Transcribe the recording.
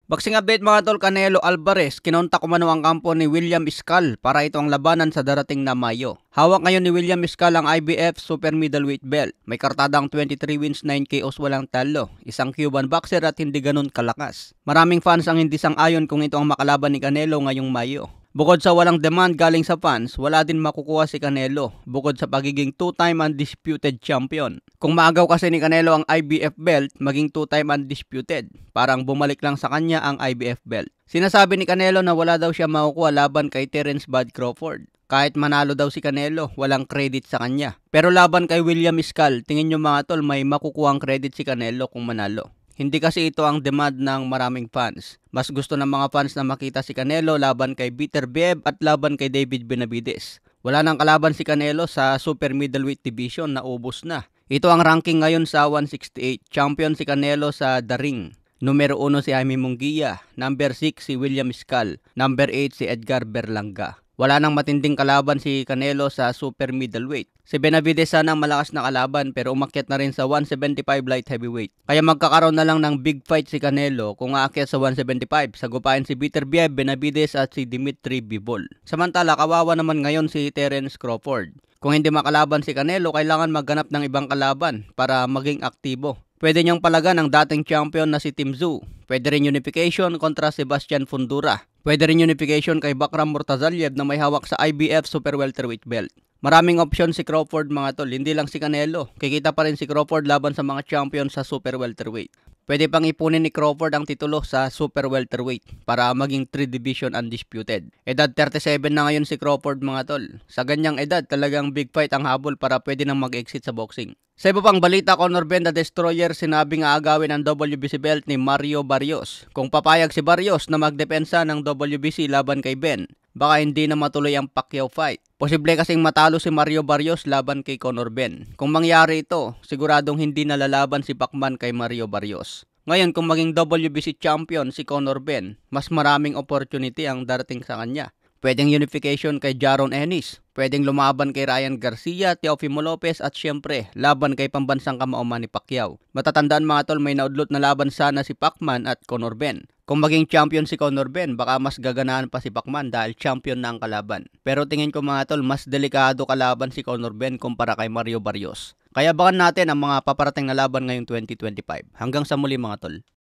Boxing update mga tol, Canelo Alvarez, kinontak umano ang kampo ni William Iscal para ito ang labanan sa darating na Mayo. Hawak ngayon ni William Iscal ang IBF Super Middleweight Belt. May kartadang 23 wins, 9 KOs, walang talo. Isang Cuban boxer at hindi ganun kalakas. Maraming fans ang hindi sang-ayon kung ito ang makalaban ni Canelo ngayong Mayo. Bukod sa walang demand galing sa fans, wala din makukuha si Canelo bukod sa pagiging 2-time undisputed champion. Kung maagaw kasi ni Canelo ang IBF belt, maging 2-time undisputed. Parang bumalik lang sa kanya ang IBF belt. Sinasabi ni Canelo na wala daw siya makukuha laban kay Terence Bud Crawford. Kahit manalo daw si Canelo, walang credit sa kanya. Pero laban kay William Iscal, tingin nyo mga tol, may makukuha ang credit si Canelo kung manalo. Hindi kasi ito ang demand ng maraming fans. Mas gusto ng mga fans na makita si Canelo laban kay Beterbiev at laban kay David Benavides. Wala nang kalaban si Canelo sa Super Middleweight Division na ubos na. Ito ang ranking ngayon sa 168. Champion si Canelo sa The Ring. Numero 1 si Jaime Munguia. Number 6 si William Iscal. Number 8 si Edgar Berlanga. Wala nang matinding kalaban si Canelo sa Super Middleweight. Si Benavides sana malakas na kalaban pero umakyat na rin sa 175 light heavyweight. Kaya magkakaroon na lang ng big fight si Canelo kung aakyat sa 175. Sagupain si Beterbiev, Benavides at si Dimitri Bivol. Samantala, kawawa naman ngayon si Terence Crawford. Kung hindi makalaban si Canelo, kailangan maghanap ng ibang kalaban para maging aktibo. Pwede niyang palagan ang dating champion na si Tim Tszyu. Pwede rin unification kontra Sebastian Fundora. Pwede rin unification kay Bakram Murtazaliev na may hawak sa IBF Super Welterweight Belt. Maraming option si Crawford mga tol, hindi lang si Canelo. Kikita pa rin si Crawford laban sa mga champion sa Super Welterweight. Pwede pang ipunin ni Crawford ang titulo sa Super Welterweight para maging 3 division undisputed. Edad 37 na ngayon si Crawford mga tol. Sa ganyang edad talagang big fight ang habol para pwede nang mag-exit sa boxing. Sa iba pang balita, Conor Ben the Destroyer sinabing aagawin ang WBC belt ni Mario Barrios. Kung papayag si Barrios na magdepensa ng WBC laban kay Ben, baka hindi na matuloy ang Pacquiao fight. Posible kasing matalo si Mario Barrios laban kay Conor Ben. Kung mangyari ito, siguradong hindi nalalaban si Pacman kay Mario Barrios. Ngayon, kung maging WBC champion si Conor Ben, mas maraming opportunity ang darating sa kanya. Pwedeng unification kay Jaron Ennis. Pwedeng lumaban kay Ryan Garcia, Teofimo Lopez at syempre, laban kay pambansang kamao Manny Pacquiao. Matatandaan mga tol, may naudlot na laban sana si Pacman at Conor Ben. Kung maging champion si Conor Ben, baka mas gaganaan pa si Pacman dahil champion na ang kalaban. Pero tingin ko mga tol, mas delikado kalaban si Conor Ben kumpara kay Mario Barrios. Kaya bakan natin ang mga paparating na laban ngayong 2025. Hanggang sa muli mga tol.